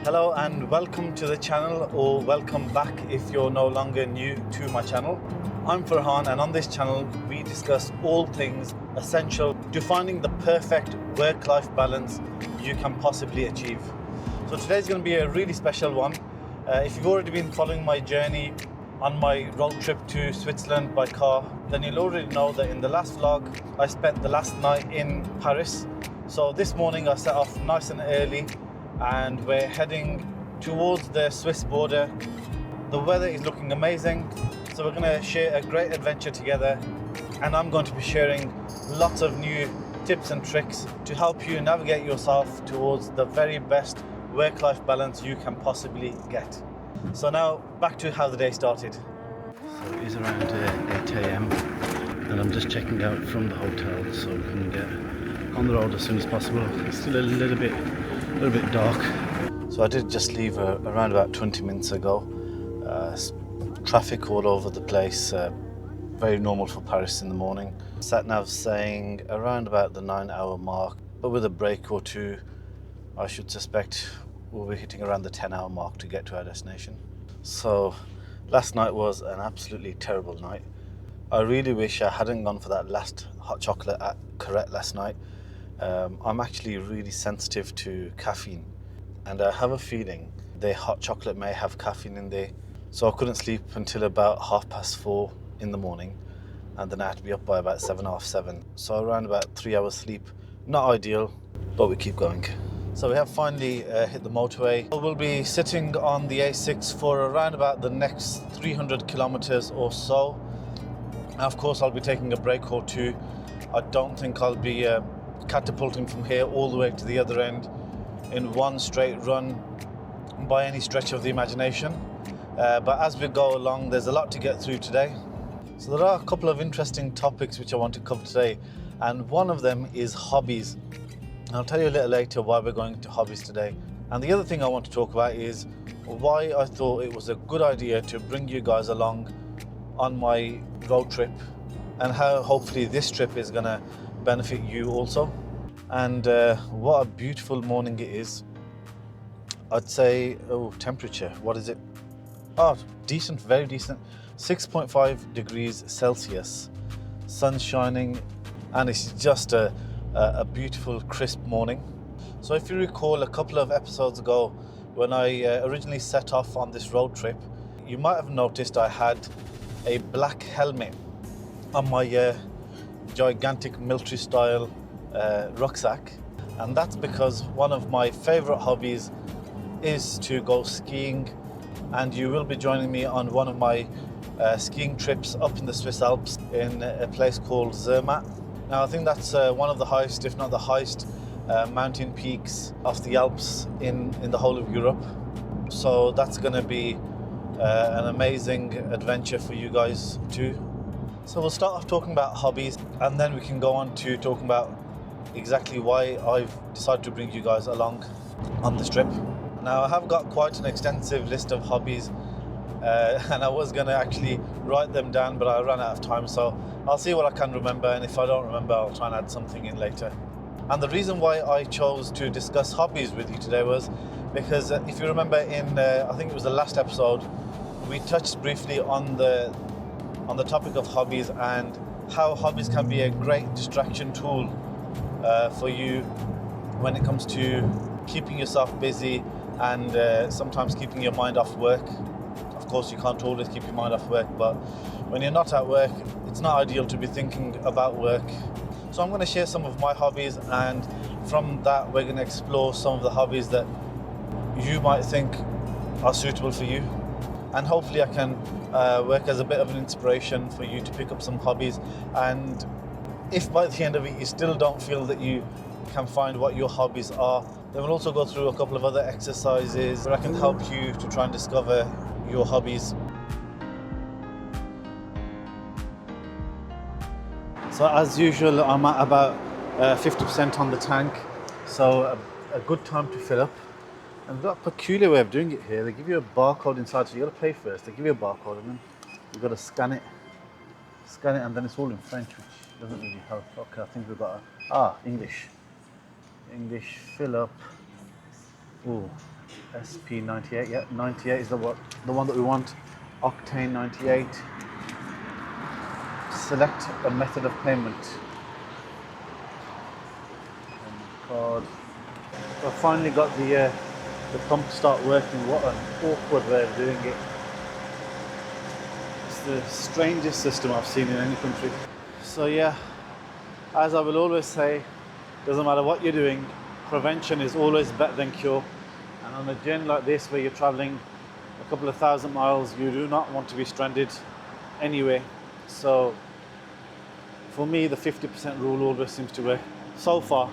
Hello and welcome to the channel, or welcome back if you're no longer new to my channel. I'm Farhan, and on this channel we discuss all things essential to finding the perfect work-life balance you can possibly achieve. So today's going to be a really special one. If you've already been following my journey on my road trip to Switzerland by car, then you'll already know that in the last vlog I spent the last night in Paris. So this morning I set off nice and early and we're heading towards the Swiss border. The weather is looking amazing, so we're going to share a great adventure together, and I'm going to be sharing lots of new tips and tricks to help you navigate yourself towards the very best work-life balance you can possibly get. So now back to how the day started. So it is around 8 a.m. and I'm just checking out from the hotel so we can get on the road as soon as possible. It's still a little bit dark. So I did just leave around about 20 minutes ago. Traffic all over the place, very normal for Paris in the morning. Sat nav saying around about the 9-hour mark, but with a break or two, I should suspect we'll be hitting around the 10-hour mark to get to our destination. So last night was an absolutely terrible night. I really wish I hadn't gone for that last hot chocolate at Correct last night. I'm actually really sensitive to caffeine, and I have a feeling the hot chocolate may have caffeine in there. So I couldn't sleep until about 4:30 in the morning, and then I had to be up by about 7:30. So around about 3 hours sleep. Not ideal, but we keep going. So we have finally hit the motorway. We'll be sitting on the A6 for around about the next 300 kilometers or so. And of course I'll be taking a break or two. I don't think I'll be catapulting from here all the way to the other end in one straight run by any stretch of the imagination. But as we go along, there's a lot to get through today. So there are a couple of interesting topics which I want to cover today, and one of them is hobbies. I'll tell you a little later why we're going to hobbies today. And the other thing I want to talk about is why I thought it was a good idea to bring you guys along on my road trip, and how hopefully this trip is going to benefit you also. And what a beautiful morning it is. I'd say, temperature, what is it? Decent, very decent. 6.5 degrees Celsius, sun shining, and it's just a beautiful crisp morning. So if you recall a couple of episodes ago when I originally set off on this road trip, you might have noticed I had a black helmet on my gigantic military style rucksack, and that's because one of my favorite hobbies is to go skiing, and you will be joining me on one of my skiing trips up in the Swiss Alps in a place called Zermatt. Now I think that's one of the highest, if not the highest, mountain peaks of the Alps in the whole of Europe. So that's going to be an amazing adventure for you guys too. So we'll start off talking about hobbies, and then we can go on to talking about exactly why I've decided to bring you guys along on this trip. Now I have got quite an extensive list of hobbies, and I was going to actually write them down, but I ran out of time, so I'll see what I can remember, and if I don't remember I'll try and add something in later. And the reason why I chose to discuss hobbies with you today was because if you remember in I think it was the last episode, we touched briefly on the topic of hobbies and how hobbies can be a great distraction tool for you when it comes to keeping yourself busy and sometimes keeping your mind off work. Of course, you can't always keep your mind off work, but when you're not at work, it's not ideal to be thinking about work. So I'm going to share some of my hobbies, and from that we're going to explore some of the hobbies that you might think are suitable for you. And hopefully I can work as a bit of an inspiration for you to pick up some hobbies. And if by the end of it you still don't feel that you can find what your hobbies are, then we'll also go through a couple of other exercises where I can help you to try and discover your hobbies. So as usual, I'm at about 50% on the tank, so a good time to fill up. And they've got a peculiar way of doing it here. They give you a barcode inside, so you got to pay first. They give you a barcode, and then you've got to scan it, and then it's all in French, which doesn't really help. Okay, I think we've got English. Fill up. Ooh, SP98, yeah, 98 is the one that we want. Octane 98. Select a method of payment. Card. I finally got the pump to start working. What an awkward way of doing it. It's the strangest system I've seen in any country. So yeah, as I will always say, doesn't matter what you're doing, prevention is always better than cure. And on a journey like this where you're traveling a couple of thousand miles, you do not want to be stranded anyway. So for me, the 50% rule always seems to work so far,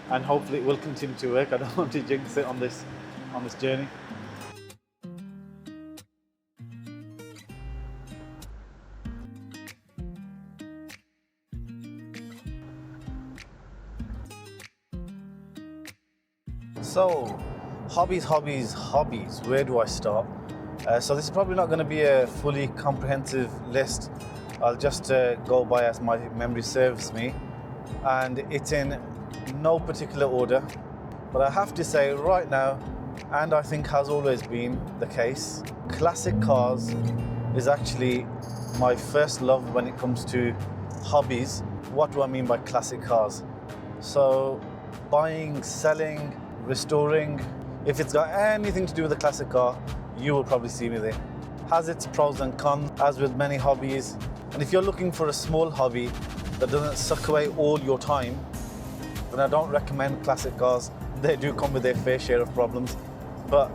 and hopefully it will continue to work. I don't want to jinx it on this journey. So, hobbies. Where do I start? So this is probably not going to be a fully comprehensive list. I'll just go by as my memory serves me, and it's in no particular order. But I have to say right now, and I think has always been the case, classic cars is actually my first love when it comes to hobbies. What do I mean by classic cars? So buying, selling, restoring, if it's got anything to do with a classic car, you will probably see me there. Has its pros and cons, as with many hobbies. And if you're looking for a small hobby that doesn't suck away all your time, then I don't recommend classic cars. They do come with their fair share of problems. But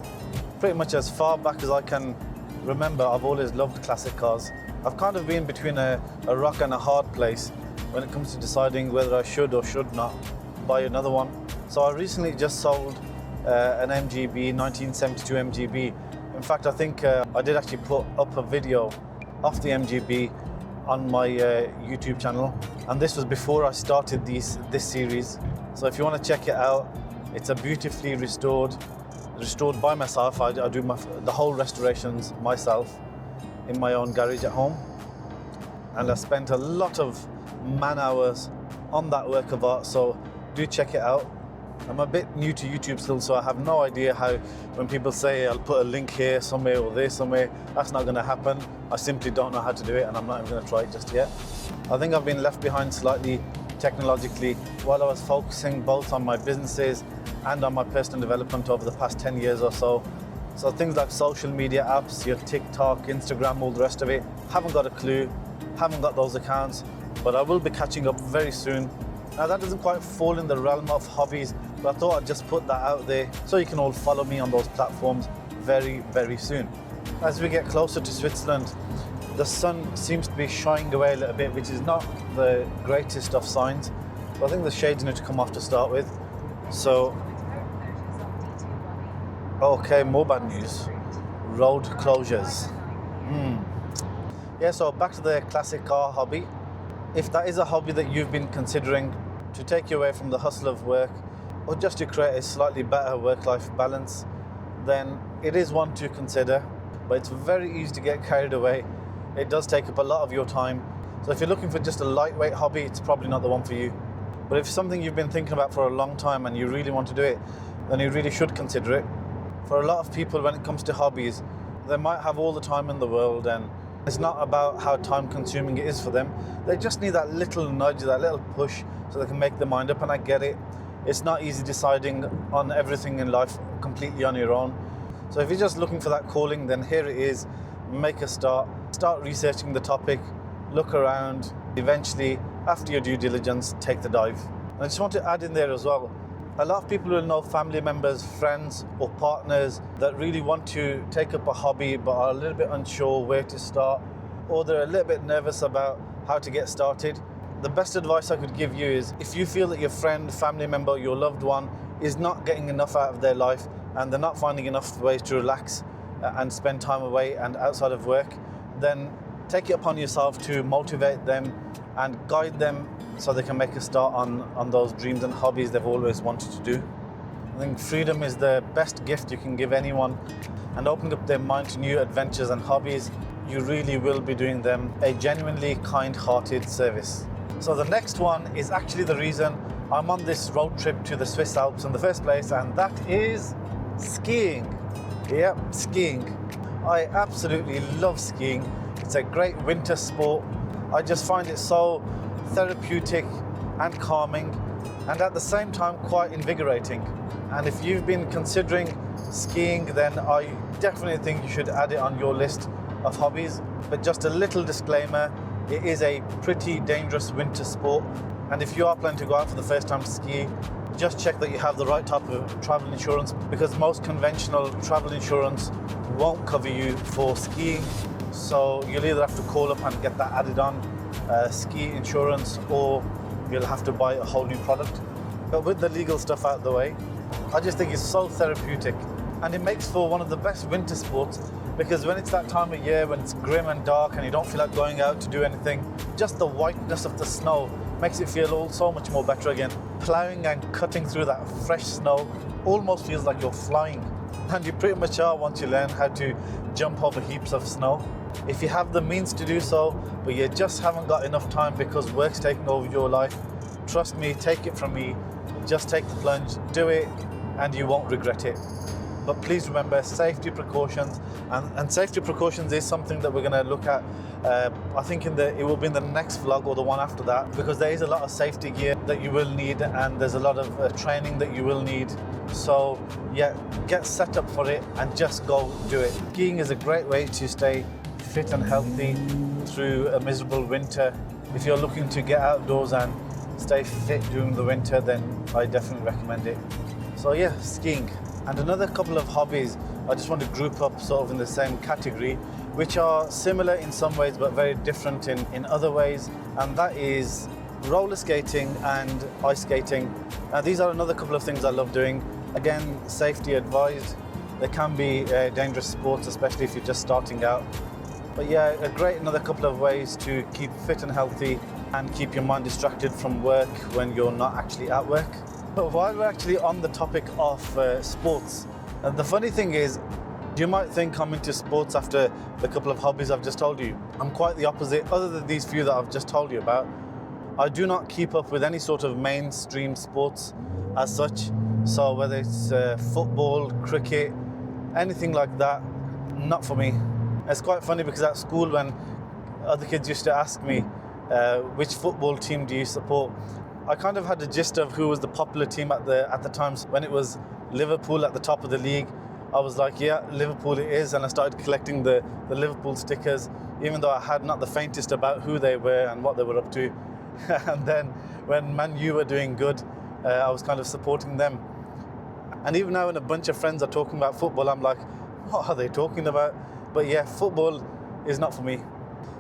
pretty much as far back as I can remember, I've always loved classic cars. I've kind of been between a rock and a hard place when it comes to deciding whether I should or should not buy another one. So I recently just sold an MGB, 1972 MGB. In fact, I think I did actually put up a video of the MGB on my YouTube channel, and this was before I started this series. So if you want to check it out, it's a beautifully restored by myself. I do the whole restorations myself in my own garage at home, and I spent a lot of man hours on that work of art, so do check it out. I'm a bit new to YouTube still, so I have no idea how, when people say I'll put a link here somewhere or there somewhere, that's not going to happen. I simply don't know how to do it, and I'm not even going to try it just yet. I think I've been left behind slightly technologically while I was focusing both on my businesses and on my personal development over the past 10 years or so. So things like social media apps, your TikTok, Instagram, all the rest of it, haven't got a clue, haven't got those accounts, but I will be catching up very soon. Now that doesn't quite fall in the realm of hobbies, but I thought I'd just put that out there so you can all follow me on those platforms very, very soon. As we get closer to Switzerland, the sun seems to be shying away a little bit, which is not the greatest of signs, but I think the shades need to come off to start with. So, okay, more bad news. Road closures. Yeah, so back to the classic car hobby. If that is a hobby that you've been considering to take you away from the hustle of work, or just to create a slightly better work-life balance, then it is one to consider, but it's very easy to get carried away. It does take up a lot of your time. So if you're looking for just a lightweight hobby, it's probably not the one for you. But if it's something you've been thinking about for a long time and you really want to do it, then you really should consider it. For a lot of people, when it comes to hobbies, they might have all the time in the world, and it's not about how time consuming it is for them. They just need that little nudge, that little push, so they can make their mind up. And I get it. It's not easy deciding on everything in life completely on your own. So if you're just looking for that calling, then here it is. Make a start researching the topic, look around. Eventually, after your due diligence, take the dive. And I just want to add in there as well, a lot of people will know family members, friends or partners that really want to take up a hobby but are a little bit unsure where to start, or they're a little bit nervous about how to get started. The best advice I could give you is, if you feel that your friend, family member, your loved one is not getting enough out of their life and they're not finding enough ways to relax and spend time away and outside of work, then take it upon yourself to motivate them and guide them so they can make a start on those dreams and hobbies they've always wanted to do. I think freedom is the best gift you can give anyone, and opening up their mind to new adventures and hobbies, you really will be doing them a genuinely kind-hearted service. So the next one is actually the reason I'm on this road trip to the Swiss Alps in the first place, and that is Skiing. Yep, skiing. I absolutely love skiing. It's a great winter sport. I just find it so therapeutic and calming, and at the same time quite invigorating. And if you've been considering skiing, then I definitely think you should add it on your list of hobbies. But just a little disclaimer, it is a pretty dangerous winter sport, and if you are planning to go out for the first time to ski, just check that you have the right type of travel insurance, because most conventional travel insurance won't cover you for skiing. So you'll either have to call up and get that added on, ski insurance, or you'll have to buy a whole new product. But with the legal stuff out of the way, I just think it's so therapeutic, and it makes for one of the best winter sports, because when it's that time of year when it's grim and dark and you don't feel like going out to do anything, just the whiteness of the snow makes it feel all so much more better again. Ploughing and cutting through that fresh snow almost feels like you're flying, and you pretty much are once you learn how to jump over heaps of snow. If you have the means to do so, but you just haven't got enough time because work's taken over your life, trust me, take it from me, just take the plunge, do it, and you won't regret it. But please remember safety precautions, and safety precautions is something that we're going to look at. I think it will be in the next vlog or the one after that, because there is a lot of safety gear that you will need, and there's a lot of training that you will need. So yeah, get set up for it and just go do it. Skiing is a great way to stay fit and healthy through a miserable winter. If you're looking to get outdoors and stay fit during the winter, then I definitely recommend it. So yeah, skiing. And another couple of hobbies I just want to group up sort of in the same category, which are similar in some ways but very different in other ways, and that is roller skating and ice skating. These are another couple of things I love doing. Again, safety advised. They can be dangerous sports, especially if you're just starting out. But yeah, another couple of ways to keep fit and healthy and keep your mind distracted from work when you're not actually at work. But while we're actually on the topic of sports, the funny thing is, you might think I'm into sports after the couple of hobbies I've just told you. I'm quite the opposite. Other than these few that I've just told you about, I do not keep up with any sort of mainstream sports as such. So whether it's football, cricket, anything like that, not for me. It's quite funny because at school, when other kids used to ask me, which football team do you support? I kind of had a gist of who was the popular team at the times. When it was Liverpool at the top of the league, I was like, yeah, Liverpool it is, and I started collecting the Liverpool stickers, even though I had not the faintest about who they were and what they were up to. And then when Man U were doing good, I was kind of supporting them. And even now when a bunch of friends are talking about football, I'm like, what are they talking about? But yeah, football is not for me.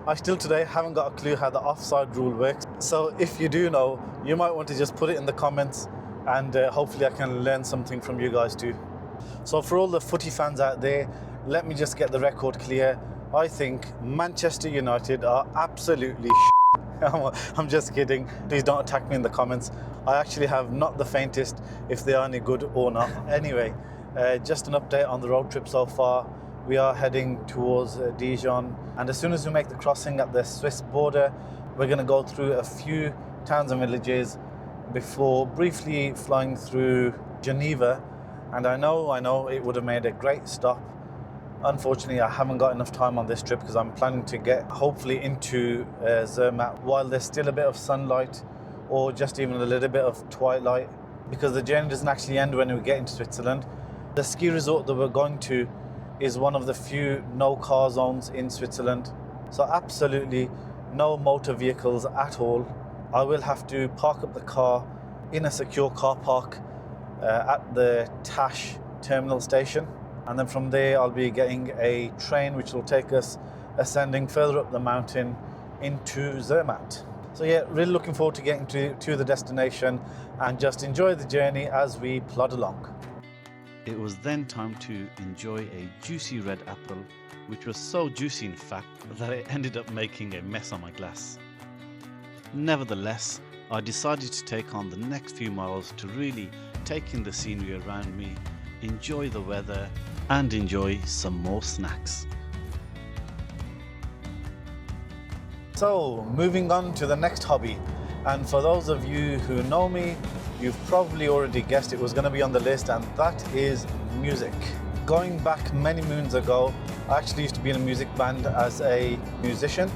I still today haven't got a clue how the offside rule works. So if you do know, you might want to just put it in the comments, and hopefully I can learn something from you guys too. So for all the footy fans out there, let me just get the record clear. I think Manchester United are absolutely I'm just kidding. Please don't attack me in the comments. I actually have not the faintest if they are any good or not. Anyway, just an update on the road trip so far. We are heading towards Dijon, and as soon as we make the crossing at the Swiss border, we're going to go through a few towns and villages before briefly flying through Geneva. And I know it would have made a great stop. Unfortunately, I haven't got enough time on this trip because I'm planning to get hopefully into Zermatt while there's still a bit of sunlight, or just even a little bit of twilight, because the journey doesn't actually end when we get into Switzerland. The ski resort that we're going to is one of the few no car zones in Switzerland, so absolutely no motor vehicles at all. I will have to park up the car in a secure car park at the Tash terminal station, and then from there I'll be getting a train which will take us ascending further up the mountain into Zermatt. So yeah, really looking forward to getting to the destination and just enjoy the journey as we plod along. It was then time to enjoy a juicy red apple, which was so juicy in fact that it ended up making a mess on my glass. Nevertheless, I decided to take on the next few miles to really take in the scenery around me, enjoy the weather, and enjoy some more snacks. So, moving on to the next hobby, and for those of you who know me, you've probably already guessed it was going to be on the list, and that is music. Going back many moons ago, I actually used to be in a music band as a musician,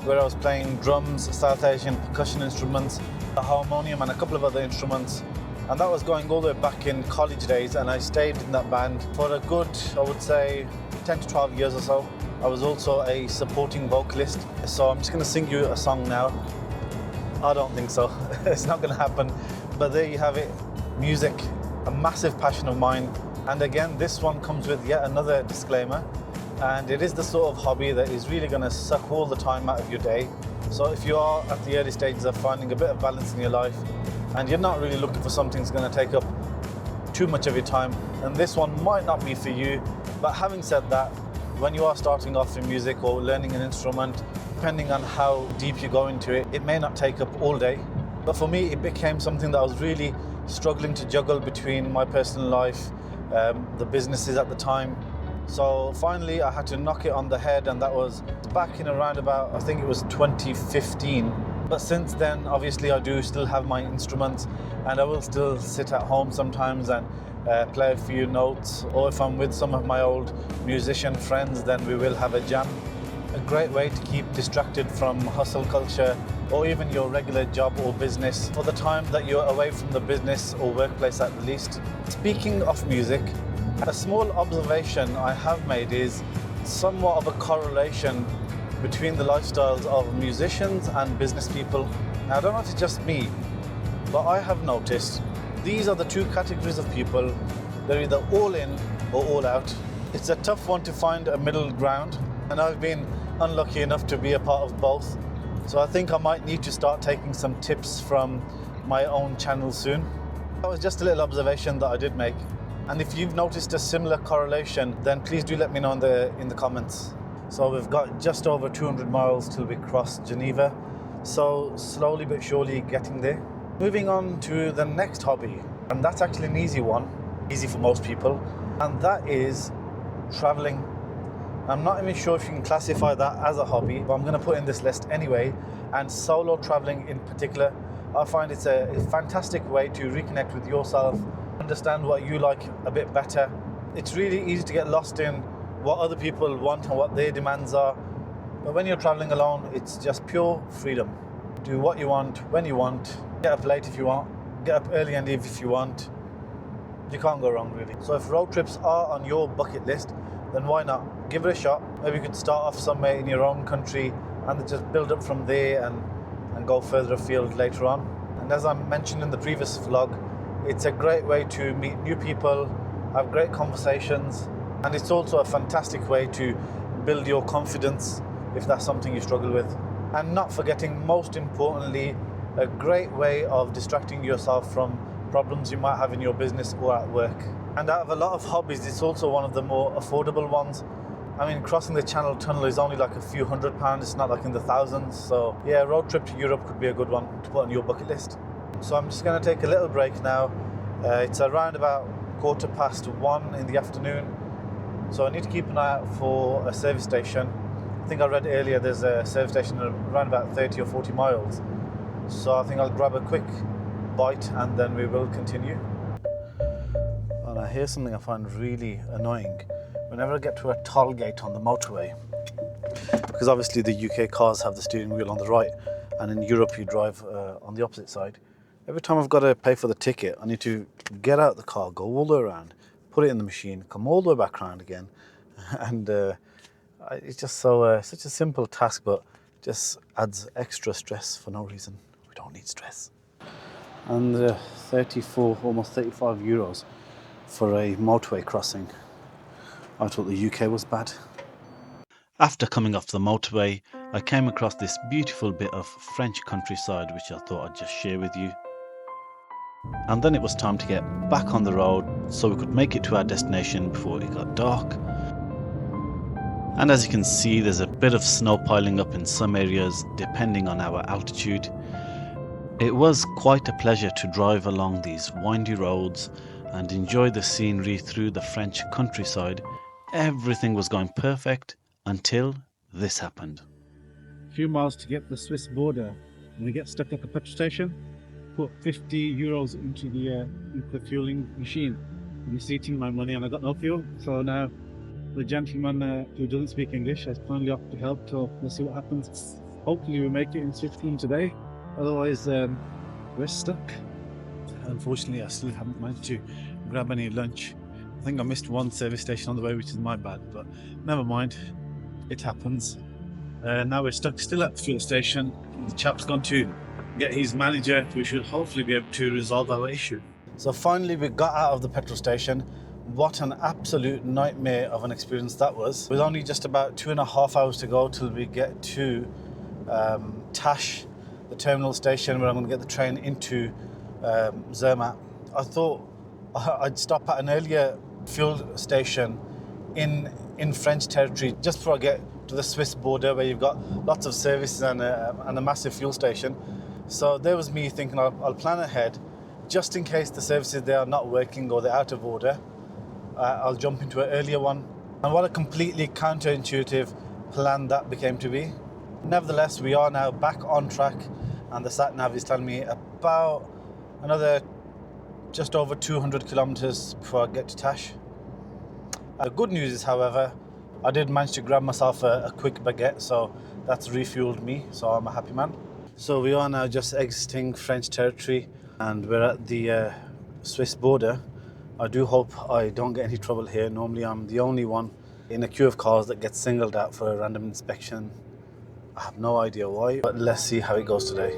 where I was playing drums, South Asian percussion instruments, a harmonium and a couple of other instruments. And that was going all the way back in college days, and I stayed in that band for a good, I would say, 10 to 12 years or so. I was also a supporting vocalist. So I'm just going to sing you a song now. I don't think so. It's not going to happen. But there you have it. Music, a massive passion of mine. And again, this one comes with yet another disclaimer. And it is the sort of hobby that is really going to suck all the time out of your day. So if you are at the early stages of finding a bit of balance in your life, and you're not really looking for something that's going to take up too much of your time, and this one might not be for you. But having said that, when you are starting off in music or learning an instrument, depending on how deep you go into it, it may not take up all day. But for me, it became something that I was really struggling to juggle between my personal life, the businesses at the time. So finally, I had to knock it on the head, and that was back in around about, I think it was 2015. But since then, obviously, I do still have my instruments, and I will still sit at home sometimes and play a few notes. Or if I'm with some of my old musician friends, then we will have a jam. A great way to keep distracted from hustle culture or even your regular job or business for the time that you're away from the business or workplace at the least. Speaking of music, a small observation I have made is somewhat of a correlation between the lifestyles of musicians and business people. Now, I don't know if it's just me, but I have noticed these are the two categories of people. They're either all in or all out. It's a tough one to find a middle ground, and I've been unlucky enough to be a part of both. So I think I might need to start taking some tips from my own channel soon. That was just a little observation that I did make. And if you've noticed a similar correlation, then please do let me know in the comments. So we've got just over 200 miles till we cross Geneva. So slowly but surely getting there. Moving on to the next hobby, and that's actually an easy one, easy for most people, and that is traveling. I'm not even sure if you can classify that as a hobby, but I'm going to put in this list anyway. And solo traveling in particular, I find it's a fantastic way to reconnect with yourself, understand what you like a bit better. It's really easy to get lost in what other people want and what their demands are. But when you're traveling alone, it's just pure freedom. Do what you want, when you want, get up late if you want, get up early and leave if you want. You can't go wrong, really. So if road trips are on your bucket list, then why not? Give it a shot. Maybe you could start off somewhere in your own country and then just build up from there and go further afield later on. And as I mentioned in the previous vlog, it's a great way to meet new people, have great conversations, and it's also a fantastic way to build your confidence if that's something you struggle with. And not forgetting, most importantly, a great way of distracting yourself from problems you might have in your business or at work. And out of a lot of hobbies, it's also one of the more affordable ones. I mean, crossing the Channel Tunnel is only like a few £100s, it's not like in the thousands. So yeah, a road trip to Europe could be a good one to put on your bucket list. So I'm just going to take a little break now. It's around about 1:15 in the afternoon. So I need to keep an eye out for a service station. I think I read earlier there's a service station around about 30 or 40 miles. So I think I'll grab a quick bite and then we will continue. And I hear something I find really annoying whenever I get to a toll gate on the motorway, because obviously the UK cars have the steering wheel on the right, and in Europe you drive on the opposite side. Every time I've got to pay for the ticket, I need to get out the car, go all the way around, put it in the machine, come all the way back around again, and it's just so such a simple task, but just adds extra stress for no reason. We don't need stress. And 34, almost 35 euros for a motorway crossing. I thought the UK was bad. After coming off the motorway, I came across this beautiful bit of French countryside, which I thought I'd just share with you. And then it was time to get back on the road so we could make it to our destination before it got dark. And as you can see, there's a bit of snow piling up in some areas depending on our altitude. It was quite a pleasure to drive along these windy roads and enjoy the scenery through the French countryside. Everything was going perfect until this happened. A few miles to get to the Swiss border, and we get stuck at the petrol station. Put 50 euros into the fueling machine. receipting my money and I got no fuel. So now the gentleman who doesn't speak English has kindly offered to help. So we'll see what happens. Hopefully we make it in Switzerland today. Otherwise, we're stuck. Unfortunately, I still haven't managed to grab any lunch. I think I missed one service station on the way, which is my bad, but never mind. It happens. Now we're stuck still at the fuel station. The chap's gone to get his manager. We should hopefully be able to resolve our issue. So finally we got out of the petrol station. What an absolute nightmare of an experience that was. With only just about 2.5 hours to go till we get to Tash, the terminal station where I'm going to get the train into Zermatt. I thought I'd stop at an earlier fuel station in French territory just before I get to the Swiss border where you've got lots of services and a massive fuel station. So there was me thinking I'll plan ahead just in case the services there are not working or they're out of order. I'll jump into an earlier one. And what a completely counterintuitive plan that became to be. Nevertheless, we are now back on track and the sat-nav is telling me about another just over 200 kilometers before I get to Tash. The good news is, however, I did manage to grab myself a quick baguette, so that's refueled me, so I'm a happy man. So we are now just exiting French territory and we're at the Swiss border. I do hope I don't get any trouble here. Normally I'm the only one in a queue of cars that gets singled out for a random inspection. I have no idea why, but let's see how it goes today.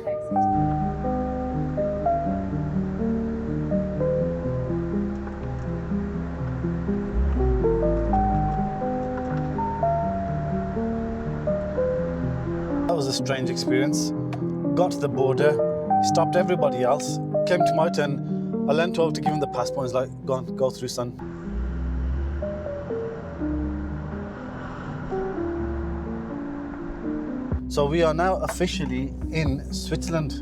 That was a strange experience. Got to the border, stopped everybody else, came to my turn. I leant over to give him the passport. He's like, go on, go through, son. So we are now officially in Switzerland.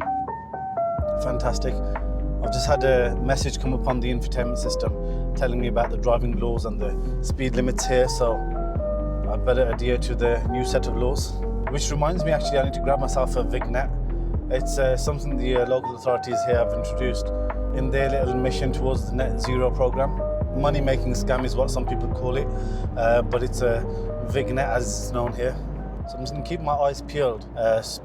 Fantastic. I've just had a message come up on the infotainment system telling me about the driving laws and the speed limits here, so I better adhere to the new set of laws. Which reminds me, actually, I need to grab myself a vignette. It's something the local authorities here have introduced in their little mission towards the net zero program. Money-making scam is what some people call it, but it's a vignette as it's known here. So I'm just going to keep my eyes peeled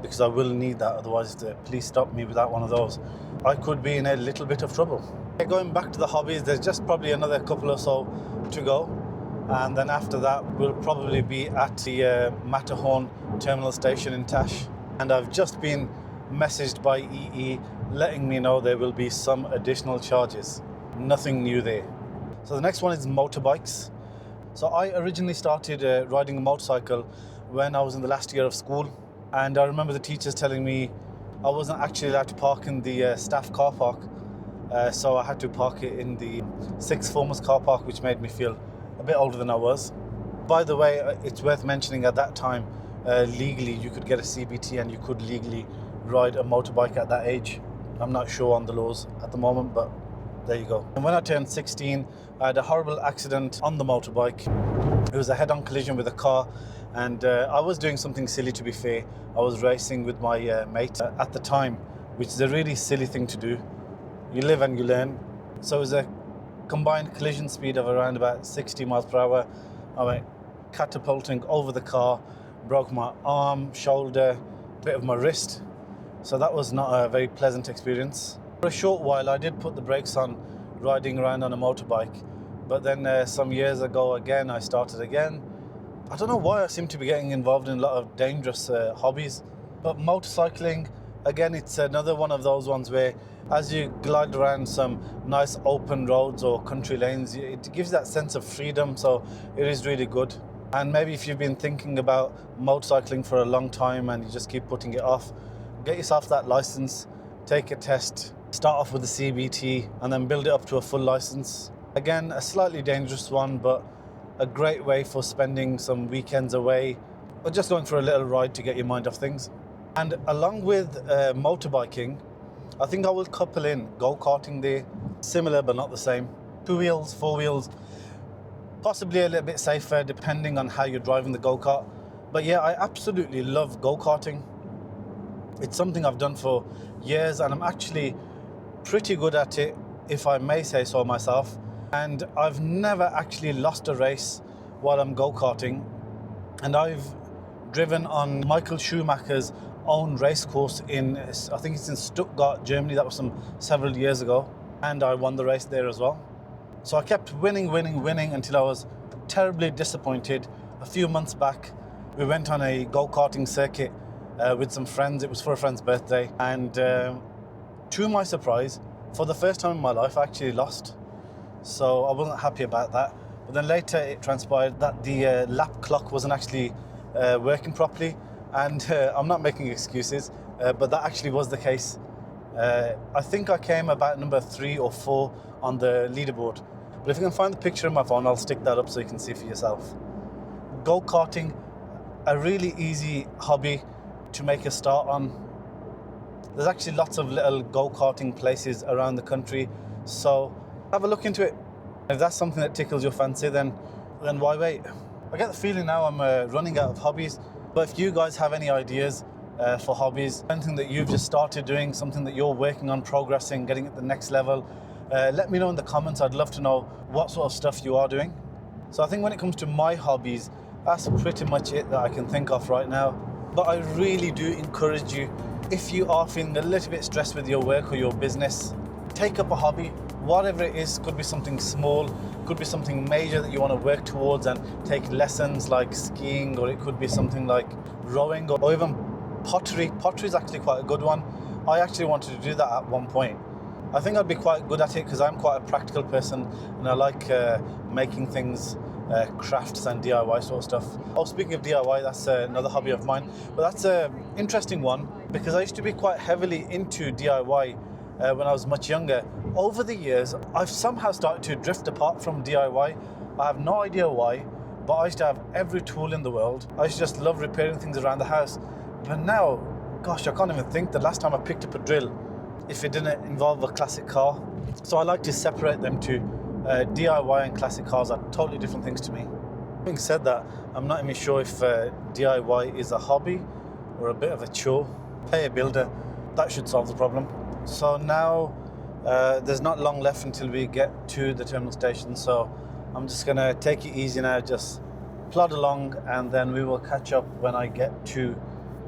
because I will need that, otherwise if the police stop me without one of those, I could be in a little bit of trouble. Going back to the Hobbies, there's just probably another couple or so to go, and then after that we'll probably be at the Matterhorn terminal station in Tash. And I've just been messaged by EE letting me know there will be some additional charges. Nothing new there. So the next one is motorbikes. So I originally started riding a motorcycle when I was in the last year of school, and I remember the teachers telling me I wasn't actually allowed to park in the staff car park, so I had to park it in the sixth formers car park, which made me feel a bit older than I was. By the way, it's worth mentioning at that time, legally you could get a CBT and you could legally ride a motorbike at that age. I'm not sure on the laws at the moment, but there you go. And when I turned 16, I had a horrible accident on the motorbike. It was a head-on collision with a car, and I was doing something silly, to be fair. I was racing with my mate at the time, which is a really silly thing to do. You live and you learn. So it was a combined collision speed of around about 60 miles per hour. I went catapulting over the car, broke my arm, shoulder, a bit of my wrist. So that was not a very pleasant experience. For a short while I did put the brakes on riding around on a motorbike, but then some years ago again I started again. I don't know why I seem to be getting involved in a lot of dangerous hobbies, but motorcycling, again, it's another one of those ones where as you glide around some nice open roads or country lanes, it gives that sense of freedom, so it is really good. And maybe if you've been thinking about motorcycling for a long time and you just keep putting it off, get yourself that license, take a test, start off with the CBT and then build it up to a full license. Again, a slightly dangerous one, but a great way for spending some weekends away or just going for a little ride to get your mind off things. And along with motorbiking, I think I will couple in go-karting there. Similar but not the same. 2 wheels, 4 wheels, possibly a little bit safer depending on how you're driving the go-kart. But yeah, I absolutely love go-karting. It's something I've done for years and I'm actually pretty good at it, if I may say so myself. And I've never actually lost a race while I'm go-karting. And I've driven on Michael Schumacher's own race course in, I think it's in Stuttgart, Germany. That was several years ago. And I won the race there as well. So I kept winning until I was terribly disappointed. A few months back, we went on a go-karting circuit with some friends. It was for a friend's birthday. And to my surprise, for the first time in my life, I actually lost. So I wasn't happy about that. But then later it transpired that the lap clock wasn't actually working properly. And I'm not making excuses, but that actually was the case. I think I came about number 3 or 4 on the leaderboard. But if you can find the picture in my phone, I'll stick that up so you can see for yourself. Go-karting, a really easy hobby to make a start on. There's actually lots of little go-karting places around the country, so have a look into it. If that's something that tickles your fancy, then why wait? I get the feeling now I'm running out of hobbies, but if you guys have any ideas for hobbies, anything that you've just started doing, something that you're working on, progressing, getting at the next level, let me know in the comments. I'd love to know what sort of stuff you are doing. So I think when it comes to my hobbies, that's pretty much it that I can think of right now. But I really do encourage you, if you are feeling a little bit stressed with your work or your business, take up a hobby, whatever it is. Could be something small, could be something major that you want to work towards and take lessons like skiing, or it could be something like rowing or even pottery. Pottery is actually quite a good one. I actually wanted to do that at one point. I think I'd be quite good at it because I'm quite a practical person and I like making things, crafts and DIY sort of stuff. Oh, speaking of DIY, that's another hobby of mine, but that's an interesting one because I used to be quite heavily into DIY when I was much younger. Over the years, I've somehow started to drift apart from DIY. I have no idea why, but I used to have every tool in the world. I used to just love repairing things around the house. But now, gosh, I can't even think the last time I picked up a drill if it didn't involve a classic car. So I like to separate them to DIY and classic cars are totally different things to me. Having said that, I'm not even sure if DIY is a hobby or a bit of a chore. Pay a builder, that should solve the problem. So now there's not long left until we get to the terminal station, so I'm just gonna take it easy now, just plod along, and then we will catch up when I get to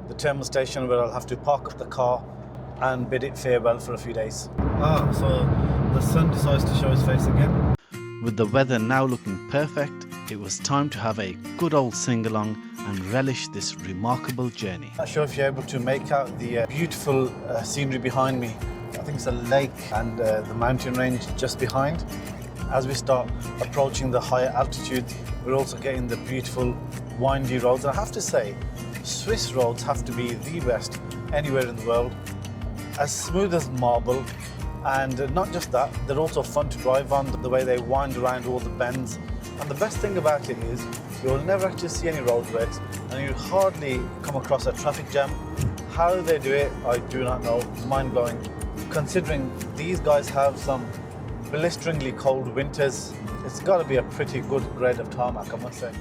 the terminal station, where I'll have to park up the car and bid it farewell for a few days. So the sun decides to show his face again. With the weather now looking perfect, it was time to have a good old sing-along and relish this remarkable journey. Not sure if you're able to make out the beautiful scenery behind me. I think it's a lake and the mountain range just behind. As we start approaching the higher altitudes, we're also getting the beautiful windy roads. And I have to say, Swiss roads have to be the best anywhere in the world. As smooth as marble, and not just that, they're also fun to drive on, the way they wind around all the bends. And the best thing about it is you'll never actually see any roadworks, and you hardly come across a traffic jam. How they do it, I do not know. Mind-blowing, considering these guys have some blisteringly cold winters. It's got to be a pretty good grade of tarmac, I must say.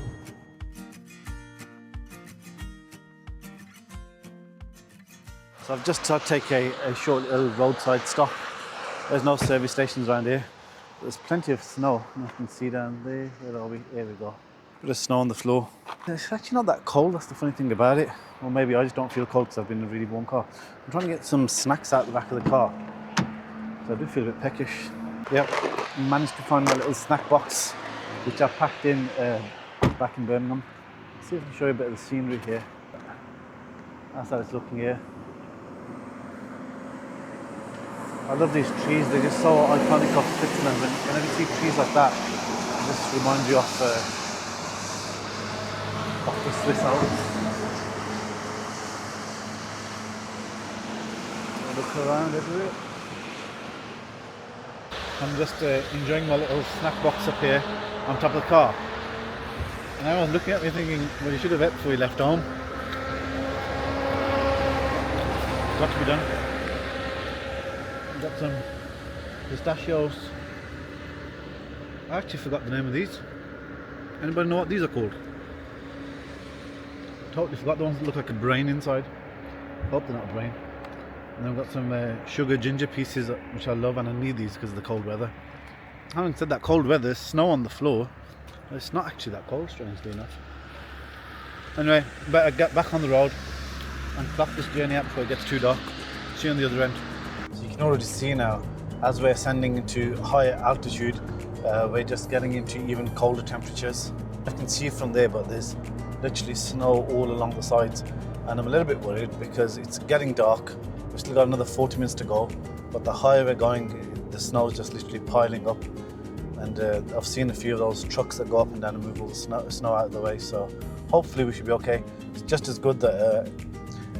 So I've just had to take a short little roadside stop. There's no service stations around here. There's plenty of snow. You can see down there. Where are we? Here we go. Bit of snow on the floor. It's actually not that cold. That's the funny thing about it. Or maybe I just don't feel cold because I've been in a really warm car. I'm trying to get some snacks out the back of the car. So I do feel a bit peckish. Yep. Managed to find my little snack box, which I packed in back in Birmingham. Let's see if I can show you a bit of the scenery here. That's how it's looking here. I love these trees, they're just so iconic of Switzerland. Whenever you see trees like that, it just reminds you of the Swiss Alps. Look around everywhere. I'm just enjoying my little snack box up here on top of the car. And everyone's looking at me thinking, well, you should have ate before you left home. Got to be done. Got some pistachios. I actually forgot the name of these. Anybody know what these are called? Totally forgot. The ones that look like a brain inside. Hope they're not a brain. And then we've got some sugar ginger pieces, which I love, and I need these because of the cold weather. Having said that, cold weather, snow on the floor. It's not actually that cold, strangely enough. Anyway, better get back on the road and clock this journey up before it gets too dark. See you on the other end. So you can already see now, as we're ascending into higher altitude, we're just getting into even colder temperatures. I can see from there, but there's literally snow all along the sides, and I'm a little bit worried because it's getting dark. We've still got another 40 minutes to go, but the higher we're going, the snow is just literally piling up. And I've seen a few of those trucks that go up and down and move all the snow out of the way, so hopefully we should be okay. It's just as good that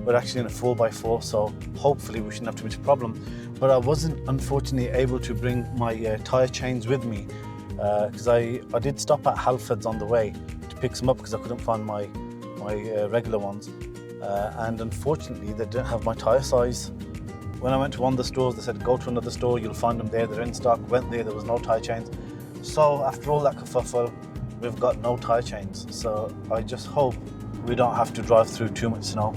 we're actually in a 4x4, so hopefully we shouldn't have too much problem. But I wasn't unfortunately able to bring my tyre chains with me because I did stop at Halfords on the way to pick some up because I couldn't find my regular ones, and unfortunately they didn't have my tyre size. When I went to one of the stores, they said go to another store, you'll find them there, they're in stock. Went there was no tyre chains. So after all that kerfuffle, we've got no tyre chains. So I just hope we don't have to drive through too much snow.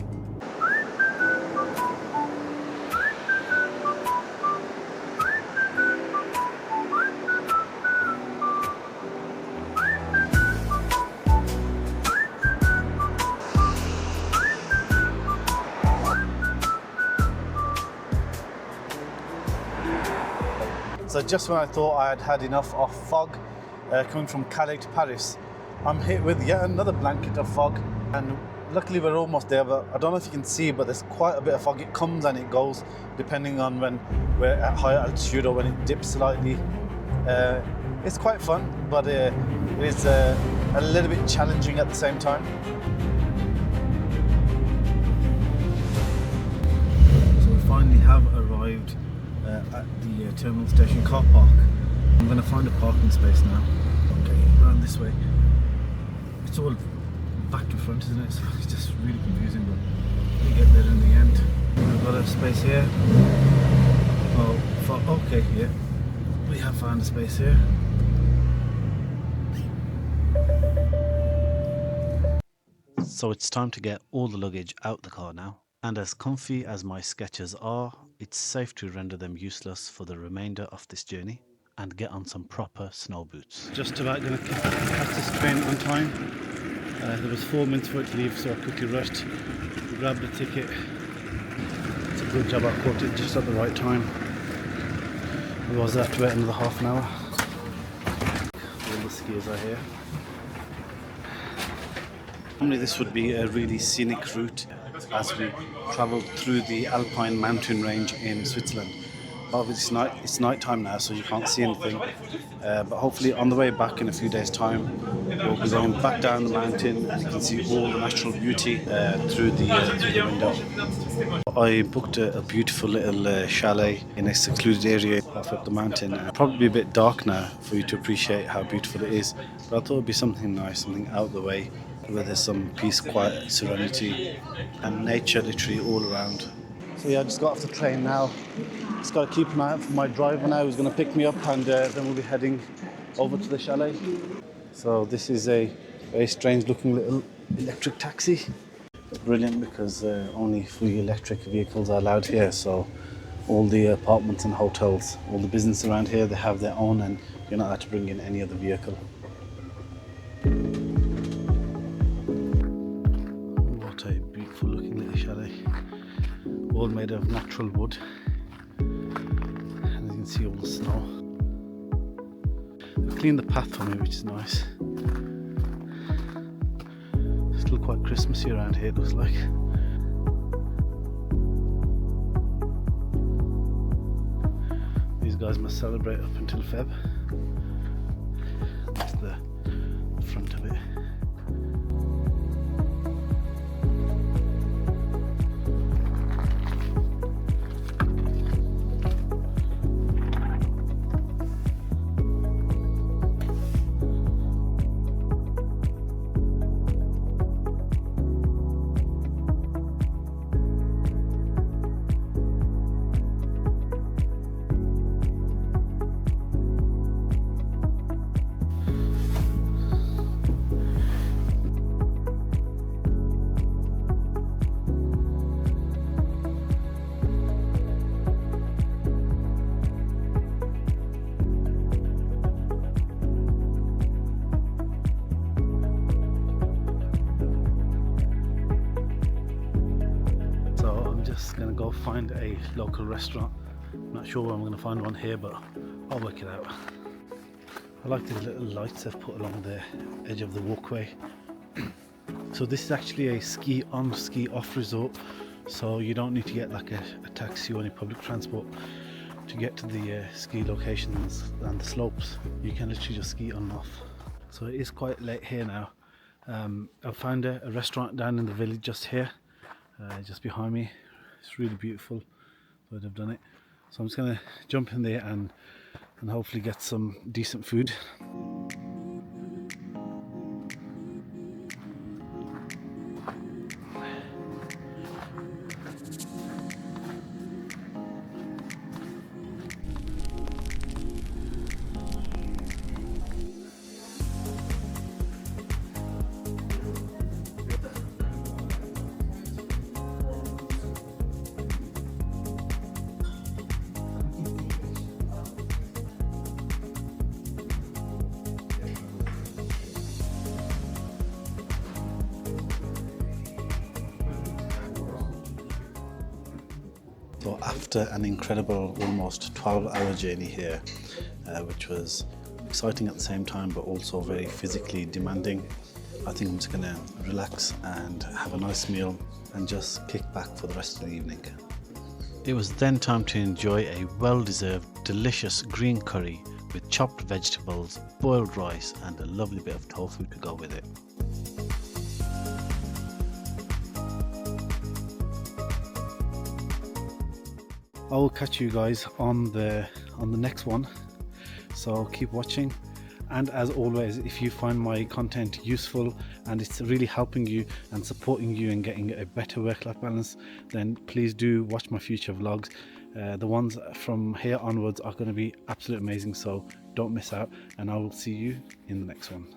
So just when I thought I had had enough of fog coming from Calais to Paris, I'm hit with yet another blanket of fog, and luckily we're almost there. But I don't know if you can see, but there's quite a bit of fog. It comes and it goes depending on when we're at higher altitude or when it dips slightly. It's quite fun, but it is a little bit challenging at the same time. So we finally have arrived at the terminal station car park. I'm going to find a parking space now. Okay, around this way. It's all back to front, isn't it? So it's just really confusing, but we get there in the end. We've got a space here. Okay, yeah. We have found a space here. So it's time to get all the luggage out the car now. And as comfy as my Skechers are, it's safe to render them useless for the remainder of this journey and get on some proper snow boots. Just about going to catch this train on time. There was 4 minutes for it to leave, so I quickly rushed, grabbed a ticket. It's a good job I caught it just at the right time. Otherwise I have to wait another half an hour. All the skiers are here. Normally this would be a really scenic route as we travel through the Alpine mountain range in Switzerland. Obviously it's night time now, so you can't see anything, but hopefully on the way back in a few days time we'll be going back down the mountain and you can see all the natural beauty through the window. I booked a beautiful little chalet in a secluded area off up the mountain. Probably a bit dark now for you to appreciate how beautiful it is, but I thought it would be something nice, something out of the way, where there's some peace, quiet, serenity and nature literally all around. So yeah, I just got off the train now. Just got to keep an eye out for my driver now who's going to pick me up, and then we'll be heading over to the chalet. So this is a very strange looking little electric taxi. It's brilliant because only fully electric vehicles are allowed here, so all the apartments and hotels, all the business around here, they have their own and you're not allowed to bring in any other vehicle. What a beautiful looking little chalet, all made of natural wood, and you can see all the snow. They've cleaned the path for me, which is nice. Still quite Christmassy around here, it looks like. These guys must celebrate up until Feb. That's the front of it. just gonna go find a local restaurant. I'm not sure where I'm gonna find one here, but I'll work it out. I like the little lights they've put along the edge of the walkway. So this is actually a ski on, ski off resort, so you don't need to get like a taxi or any public transport to get to the ski locations and the slopes. You can literally just ski on and off. So it is quite late here now. I found a restaurant down in the village just here, just behind me. It's really beautiful, so they've done it. So I'm just gonna jump in there and hopefully get some decent food. So after an incredible almost 12-hour journey here, which was exciting at the same time but also very physically demanding, I think I'm just going to relax and have a nice meal and just kick back for the rest of the evening. It was then time to enjoy a well-deserved delicious green curry with chopped vegetables, boiled rice and a lovely bit of tofu to go with it. I will catch you guys on the next one, so keep watching. And as always, if you find my content useful and it's really helping you and supporting you in getting a better work-life balance, then please do watch my future vlogs. The ones from here onwards are going to be absolutely amazing, so don't miss out, and I will see you in the next one.